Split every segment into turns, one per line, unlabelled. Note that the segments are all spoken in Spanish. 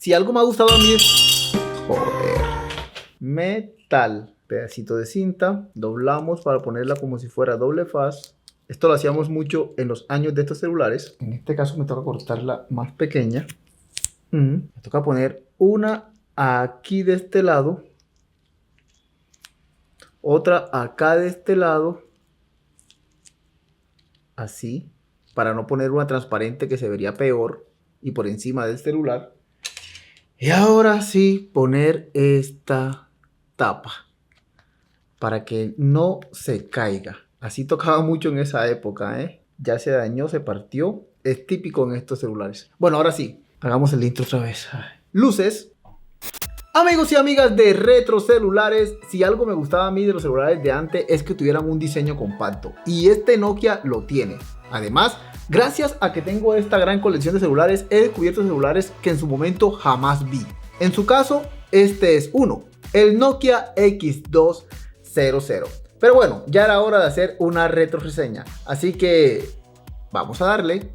Si algo me ha gustado a mí es... Joder. Metal. Pedacito de cinta. Doblamos para ponerla como si fuera doble faz. Esto lo hacíamos mucho en los años de estos celulares. En este caso me toca cortarla más pequeña. Me toca poner una aquí de este lado. Otra acá de este lado. Así. Para no poner una transparente que se vería peor. Y por encima del celular. Y ahora sí poner esta tapa. Para que no se caiga. Así tocaba mucho en esa época, ¿eh? Ya se dañó, se partió. Es típico en estos celulares. Bueno, ahora sí. Hagamos el intro otra vez. Luces. Amigos y amigas de Retro Celulares, si algo me gustaba a mí de los celulares de antes es que tuvieran un diseño compacto. Y este Nokia lo tiene. Además, gracias a que tengo esta gran colección de celulares, he descubierto celulares que en su momento jamás vi. En su caso, este es uno. El Nokia X200. Pero bueno, ya era hora de hacer una retro reseña. Así que vamos a darle.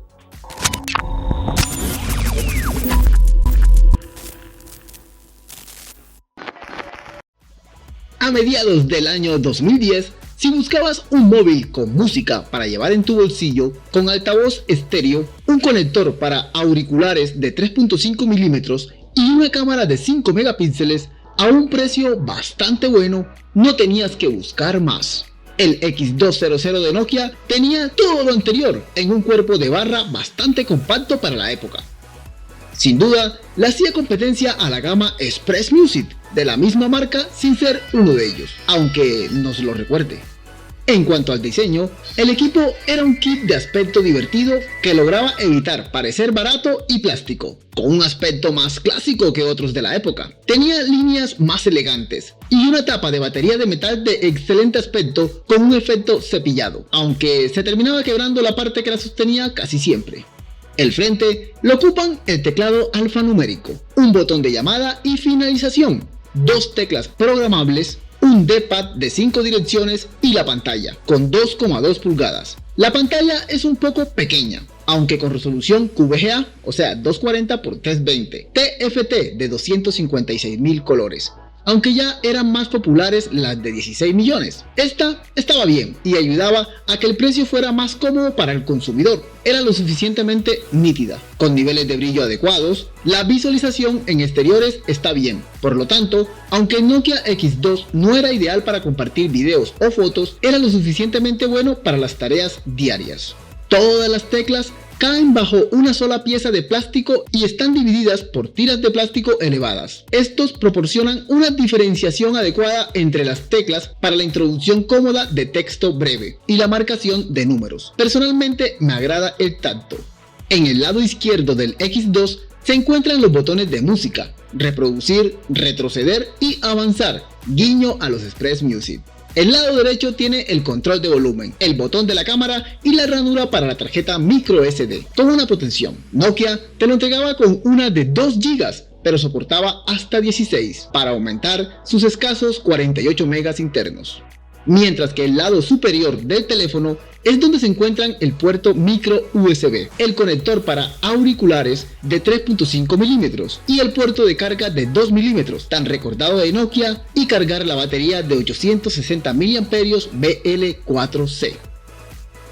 A mediados del año 2010, si buscabas un móvil con música para llevar en tu bolsillo, con altavoz estéreo, un conector para auriculares de 3.5 milímetros y una cámara de 5 megapíxeles a un precio bastante bueno, no tenías que buscar más. El X200 de Nokia tenía todo lo anterior en un cuerpo de barra bastante compacto para la época. Sin duda, le hacía competencia a la gama Express Music de la misma marca sin ser uno de ellos, aunque no se lo recuerde. En cuanto al diseño, el equipo era un kit de aspecto divertido que lograba evitar parecer barato y plástico, con un aspecto más clásico que otros de la época. Tenía líneas más elegantes y una tapa de batería de metal de excelente aspecto con un efecto cepillado, aunque se terminaba quebrando la parte que la sostenía casi siempre. El frente lo ocupan el teclado alfanumérico, un botón de llamada y finalización, dos teclas programables, un D-pad de 5 direcciones y la pantalla, con 2,2 pulgadas. La pantalla es un poco pequeña, aunque con resolución QVGA, o sea 240 x 320, TFT de 256.000 colores. Aunque ya eran más populares las de 16 millones. Esta estaba bien y ayudaba a que el precio fuera más cómodo para el consumidor. Era lo suficientemente nítida, con niveles de brillo adecuados. La visualización en exteriores está bien. Por lo tanto, aunque el Nokia X2 no era ideal para compartir videos o fotos, era lo suficientemente bueno para las tareas diarias. Todas las teclas caen bajo una sola pieza de plástico y están divididas por tiras de plástico elevadas. Estos proporcionan una diferenciación adecuada entre las teclas para la introducción cómoda de texto breve y la marcación de números. Personalmente me agrada el tacto. En el lado izquierdo del X2 se encuentran los botones de música, reproducir, retroceder y avanzar, guiño a los Express Music. El lado derecho tiene el control de volumen, el botón de la cámara y la ranura para la tarjeta micro SD, con una protección. Nokia te lo entregaba con una de 2 GB, pero soportaba hasta 16 para aumentar sus escasos 48 megas internos. Mientras que el lado superior del teléfono es donde se encuentran el puerto micro USB, el conector para auriculares de 3.5 milímetros y el puerto de carga de 2 milímetros, tan recordado de Nokia, y cargar la batería de 860 mAh BL4C.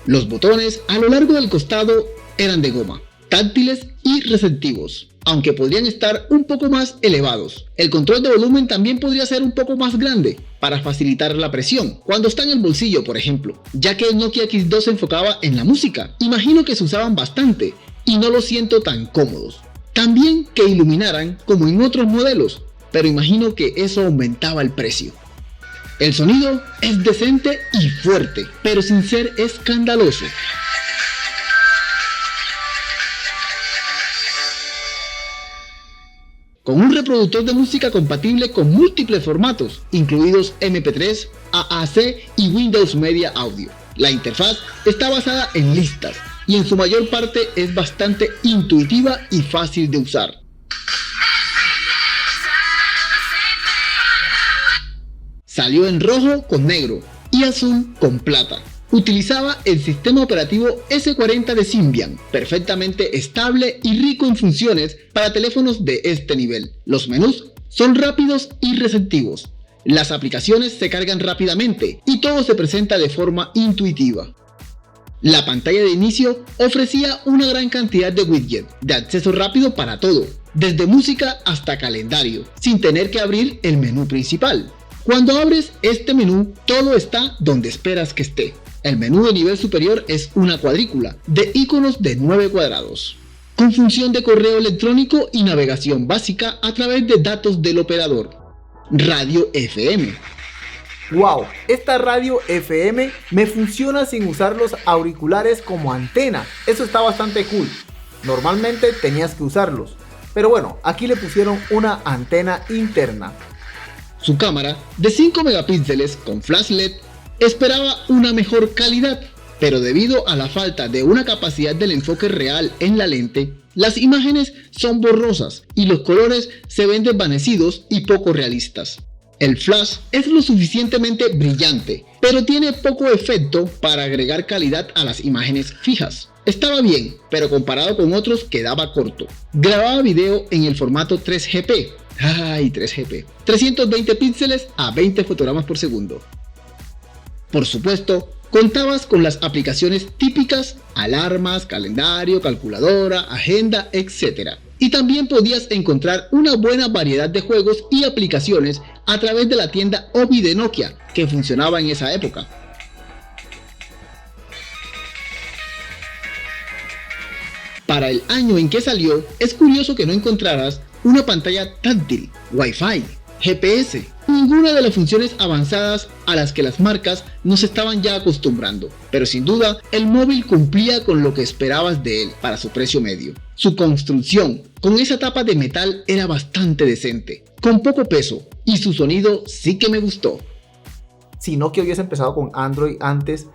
Los botones a lo largo del costado eran de goma, táctiles y receptivos, aunque podrían estar un poco más elevados. El control de volumen también podría ser un poco más grande para facilitar la presión cuando está en el bolsillo, por ejemplo, ya que el Nokia X2 se enfocaba en la música. Imagino que se usaban bastante y no los siento tan cómodos. También que iluminaran como en otros modelos, pero imagino que eso aumentaba el precio. El sonido es decente y fuerte, pero sin ser escandaloso. Con un reproductor de música compatible con múltiples formatos, incluidos MP3, AAC y Windows Media Audio. La interfaz está basada en listas y en su mayor parte es bastante intuitiva y fácil de usar. Salió en rojo con negro y azul con plata. Utilizaba el sistema operativo S40 de Symbian, perfectamente estable y rico en funciones para teléfonos de este nivel. Los menús son rápidos y receptivos. Las aplicaciones se cargan rápidamente y todo se presenta de forma intuitiva. La pantalla de inicio ofrecía una gran cantidad de widgets de acceso rápido para todo, desde música hasta calendario, sin tener que abrir el menú principal. Cuando abres este menú, todo está donde esperas que esté. El menú de nivel superior es una cuadrícula de iconos de 9 cuadrados, con función de correo electrónico y navegación básica a través de datos del operador. Radio FM.
Wow, esta radio FM me funciona sin usar los auriculares como antena. Eso está bastante cool. Normalmente tenías que usarlos, pero bueno, aquí le pusieron una antena interna.
Su cámara de 5 megapíxeles con flash LED esperaba una mejor calidad, pero debido a la falta de una capacidad del enfoque real en la lente, las imágenes son borrosas y los colores se ven desvanecidos y poco realistas. El flash es lo suficientemente brillante, pero tiene poco efecto para agregar calidad a las imágenes fijas. Estaba bien, pero comparado con otros quedaba corto. Grababa video en el formato 3GP. ¡Ay, 3GP! 320 píxeles a 20 fotogramas por segundo. Por supuesto, contabas con las aplicaciones típicas, alarmas, calendario, calculadora, agenda, etc. Y también podías encontrar una buena variedad de juegos y aplicaciones a través de la tienda Obi de Nokia, que funcionaba en esa época. Para el año en que salió, es curioso que no encontraras una pantalla táctil, Wi-Fi, GPS, ninguna de las funciones avanzadas a las que las marcas nos estaban ya acostumbrando, pero sin duda el móvil cumplía con lo que esperabas de él para su precio medio. Su construcción, con esa tapa de metal, era bastante decente, con poco peso, y su sonido sí que me gustó.
Si no que hubiese empezado con Android antes,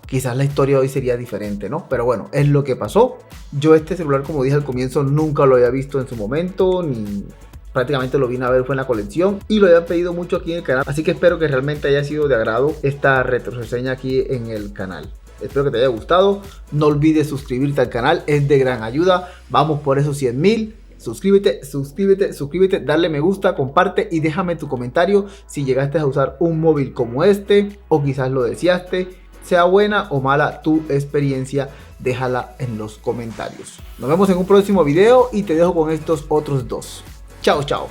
quizás la historia hoy sería diferente, ¿no? Pero bueno, es lo que pasó. Yo este celular, como dije al comienzo, nunca lo había visto en su momento, ni prácticamente lo vine a ver fue en la colección y lo había pedido mucho aquí en el canal, así que espero que realmente haya sido de agrado esta retroreseña aquí en el canal. Espero que te haya gustado, no olvides suscribirte al canal, es de gran ayuda, vamos por esos 100.000. Suscríbete, darle me gusta, comparte y déjame tu comentario si llegaste a usar un móvil como este o quizás lo deseaste. Sea buena o mala tu experiencia, déjala en los comentarios. Nos vemos en un próximo video y te dejo con estos otros dos. Chao, chao.